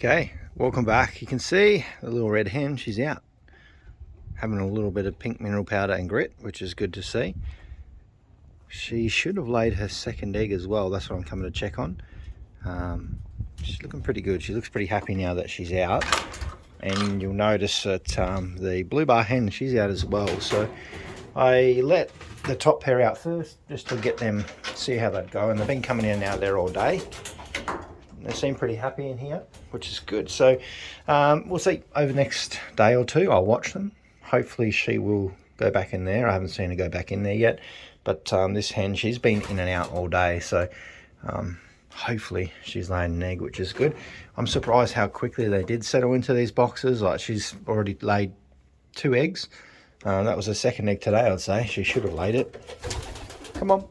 Okay, welcome back. You can see the little red hen, she's out having a little bit of pink mineral powder and grit, which is good to see. She should have laid her second egg as well. That's what I'm coming to check on. She's looking pretty good. She looks pretty happy now that she's out. And you'll notice that the blue bar hen, she's out as well. So I let the top pair out first just to get them, see how they'd go. And they've been coming in and out there all day. They seem pretty happy in here, which is good. So we'll see over the next day or two. I'll watch them. Hopefully she will go back in there. I haven't seen her go back in there yet. But this hen, she's been in and out all day. So hopefully she's laying an egg, which is good. I'm surprised how quickly they did settle into these boxes. Like, she's already laid 2 eggs. That was her second egg today, I'd say. She should have laid it. Come on.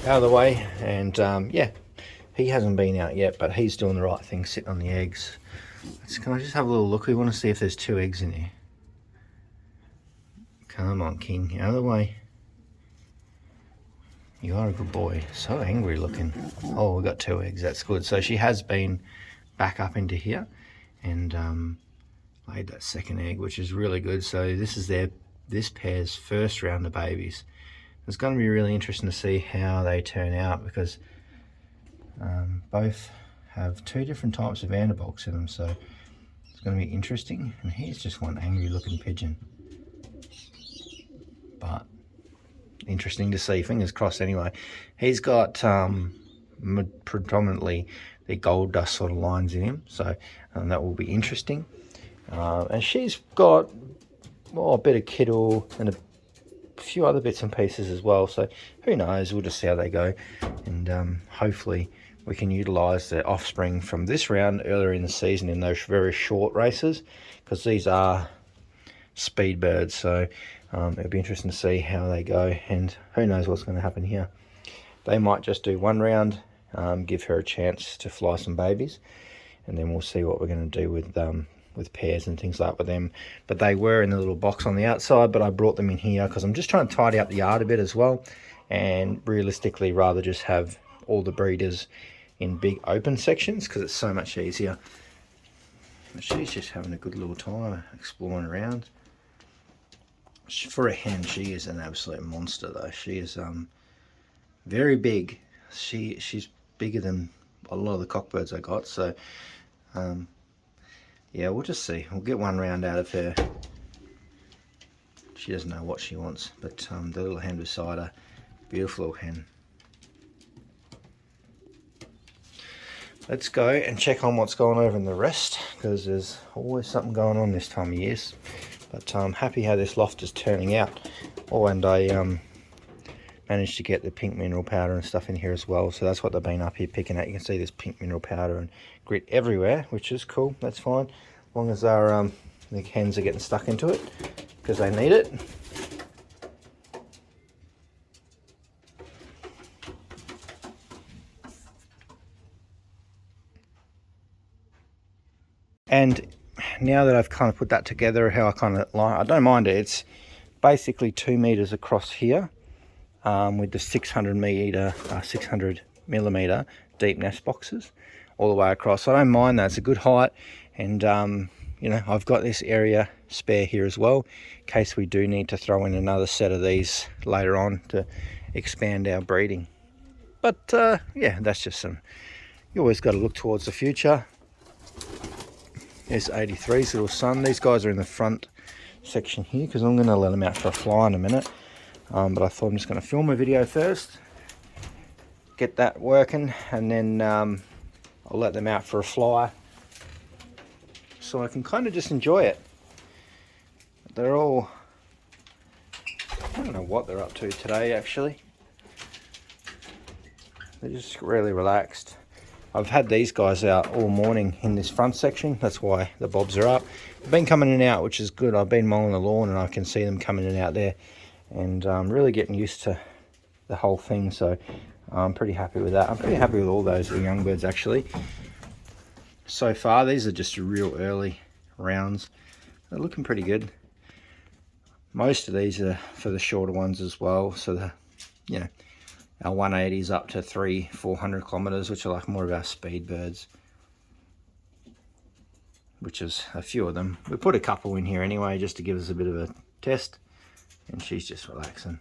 Out of the way. And yeah. He hasn't been out yet, but he's doing the right thing, sitting on the eggs. Can I just have a little look? We want to see if there's 2 eggs in here. Come on, King. Out of the way. You are a good boy. So angry looking. Oh, we got 2 eggs. That's good. So she has been back up into here and laid that second egg, which is really good. So this is this pair's first round of babies. It's going to be really interesting to see how they turn out, because both have 2 different types of Vanderbilks in them, so it's going to be interesting. And here's just one angry looking pigeon, but interesting to see. Fingers crossed anyway. He's got predominantly the gold dust sort of lines in him, so that will be interesting. And she's got a bit of kittle and a few other bits and pieces as well, so who knows, we'll just see how they go. And hopefully we can utilise the offspring from this round earlier in the season in those very short races, because these are speed birds. So it'll be interesting to see how they go, and who knows what's going to happen here. They might just do 1 round, give her a chance to fly some babies, and then we'll see what we're going to do with pairs and things like that with them. But they were in the little box on the outside, but I brought them in here because I'm just trying to tidy up the yard a bit as well, and realistically rather just have all the breeders in big open sections, because it's so much easier. She's just having a good little time exploring around. For a hen, she is an absolute monster though. She is very big. She's bigger than a lot of the cockbirds I got. So yeah, we'll just see. We'll get 1 round out of her. She doesn't know what she wants, but the little hen beside her, beautiful little hen. Let's go and check on what's going over in the rest, because there's always something going on this time of year. But I'm happy how this loft is turning out. Oh, and I managed to get the pink mineral powder and stuff in here as well. So that's what they've been up here picking at. You can see there's pink mineral powder and grit everywhere, which is cool. That's fine, as long as our the hens are getting stuck into it, because they need it. And now that I've kind of put that together, how I kind of like, I don't mind it. It's basically 2 meters across here, with the 600 millimeter deep nest boxes all the way across. So I don't mind that. It's a good height, and you know, I've got this area spare here as well in case we do need to throw in another set of these later on to expand our breeding. But yeah, that's just you always got to look towards the future. There's 83's little son. These guys are in the front section here because I'm going to let them out for a fly in a minute. But I thought I'm just going to film a video first, get that working, and then I'll let them out for a fly so I can kind of just enjoy it. They're all, I don't know what they're up to today actually. They're just really relaxed. I've had these guys out all morning in this front section. That's why the bobs are up. They've been coming in and out, which is good. I've been mowing the lawn and I can see them coming in and out there, and really getting used to the whole thing. So I'm pretty happy with that. I'm pretty happy with all those young birds actually. So far, these are just real early rounds. They're looking pretty good. Most of these are for the shorter ones as well. So the, you know, our 180s up to 300-400 kilometers, which are like more of our speed birds. which is a few of them. We put a couple in here anyway, just to give us a bit of a test. And she's just relaxing.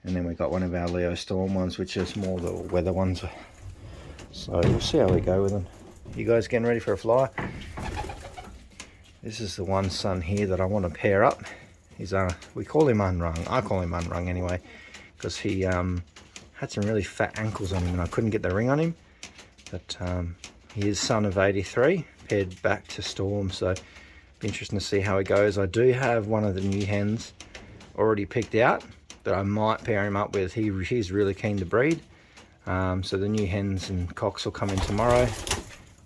And then we got one of our Leo Storm ones, which is more the weather ones. So we'll see how we go with them. You guys getting ready for a fly? This is the one son here that I want to pair up. He's we call him unrung. I call him unrung anyway, because he had some really fat ankles on him and I couldn't get the ring on him. But he is son of 83, paired back to Storm, so be interesting to see how he goes. I do have one of the new hens already picked out that I might pair him up with. He's really keen to breed. So the new hens and cocks will come in tomorrow.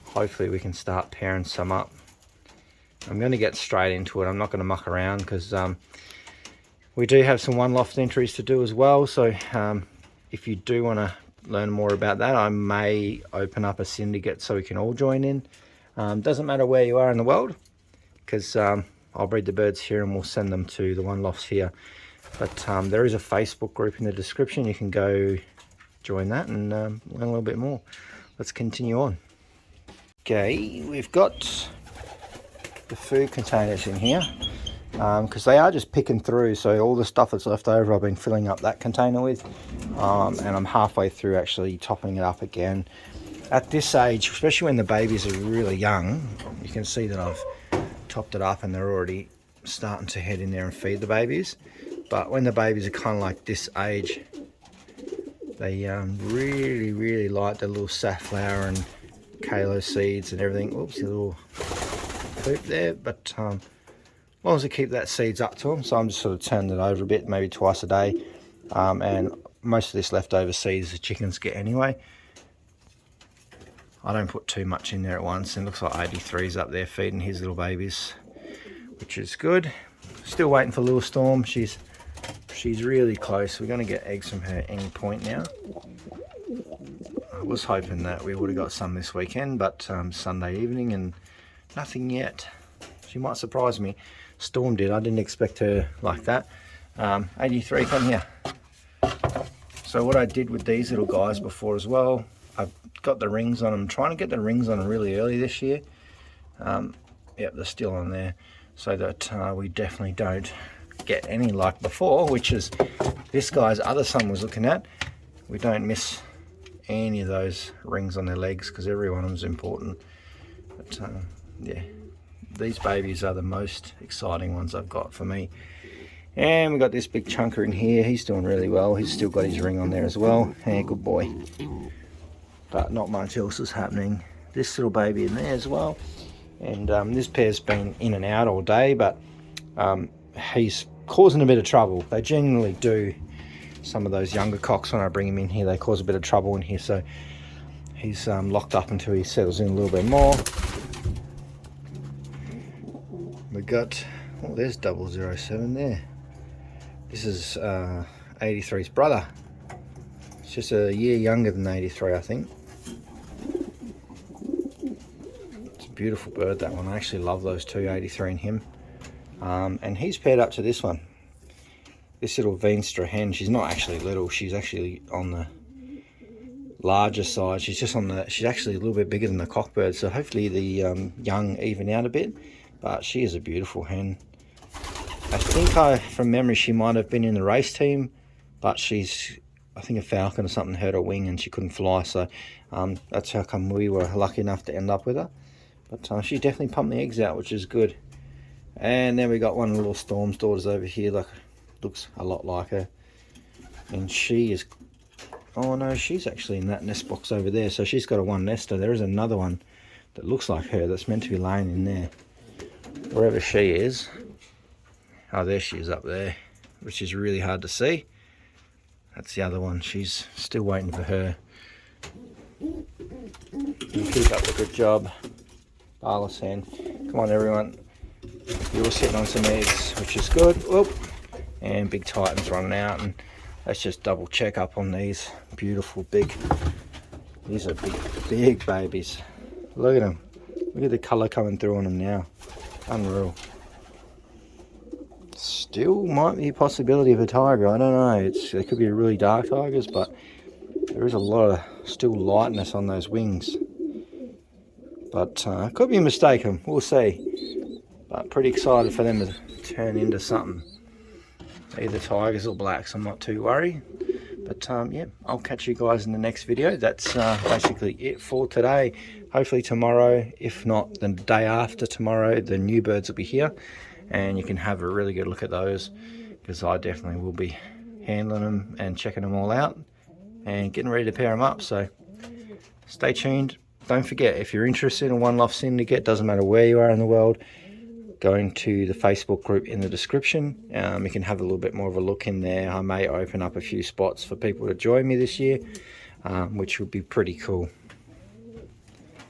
Hopefully we can start pairing some up. I'm going to get straight into it. I'm not going to muck around because we do have some one loft entries to do as well. So if you do want to learn more about that, I may open up a syndicate so we can all join in. Doesn't matter where you are in the world, because I'll breed the birds here and we'll send them to the one lofts here. But there is a Facebook group in the description. You can go join that and learn a little bit more. Let's continue on. Okay, we've got the food containers in here because they are just picking through. So all the stuff that's left over I've been filling up that container with, and I'm halfway through actually topping it up again. At this age, especially when the babies are really young, you can see that I've topped it up and they're already starting to head in there and feed the babies. But when the babies are kind of like this age, they really like the little safflower and kalo seeds and everything. Oops, a little poop there. But as long as I keep that seeds up to them, so I'm just sort of turning it over a bit, maybe twice a day. And most of this leftover seeds the chickens get anyway. I don't put too much in there at once, and it looks like 83's up there feeding his little babies, which is good. Still waiting for Little Storm. She's really close. We're going to get eggs from her any point now. I was hoping that we would have got some this weekend, but Sunday evening and nothing yet. She might surprise me. Storm did. I didn't expect her like that. 83, come here. So what I did with these little guys before as well, I've got the rings on them. I'm trying to get the rings on them really early this year. Yep, they're still on there, so that we definitely don't get any like before, which is this guy's other son was looking at. We don't miss any of those rings on their legs because every one of them is important. But yeah, these babies are the most exciting ones I've got for me. And we got this big chunker in here. He's doing really well. He's still got his ring on there as well. Yeah, good boy. But not much else is happening. This little baby in there as well. And this pair's been in and out all day, but he's causing a bit of trouble. They genuinely do. Some of those younger cocks, when I bring him in here, they cause a bit of trouble in here. So he's locked up until he settles in a little bit more. We got, oh, there's 007 there. This is 83's brother. It's just a year younger than 83, I think. It's a beautiful bird, that one. I actually love those two, 83 and him. And he's paired up to this one. This little Veenstra hen. She's not actually little. She's actually on the larger side. She's just on the. She's actually a little bit bigger than the cockbird. So hopefully the young even out a bit. But she is a beautiful hen. I think from memory, she might have been in the race team, but she's, I think a falcon or something hurt her wing and she couldn't fly. So that's how come we were lucky enough to end up with her. But she definitely pumped the eggs out, which is good. And then we got one of the Little Storm's daughters over here, like, looks a lot like her. And she is, oh no, she's actually in that nest box over there. So she's got a one nester. There is another one that looks like her that's meant to be laying in there. Wherever she is. Oh, there she is up there, which is really hard to see. That's the other one. She's still waiting for her. You keep up the good job. Barless hen. Come on, everyone. You're sitting on some eggs, which is good. Whoop. And Big Titan's running out. And let's just double check up on these. Beautiful, big. These are big babies. Look at them. Look at the colour coming through on them now. Unreal. Still might be a possibility of a tiger. I don't know. They could be really dark tigers, but there is a lot of still lightness on those wings. But I could be mistaken. We'll see. But pretty excited for them to turn into something. Either tigers or blacks. I'm not too worried. But yeah, I'll catch you guys in the next video. That's basically it for today. Hopefully tomorrow, if not the day after tomorrow, the new birds will be here. And you can have a really good look at those, because I definitely will be handling them and checking them all out and getting ready to pair them up. So stay tuned. Don't forget, if you're interested in One Love Syndicate, doesn't matter where you are in the world, going to the Facebook group in the description. You can have a little bit more of a look in there. I may open up a few spots for people to join me this year, which would be pretty cool.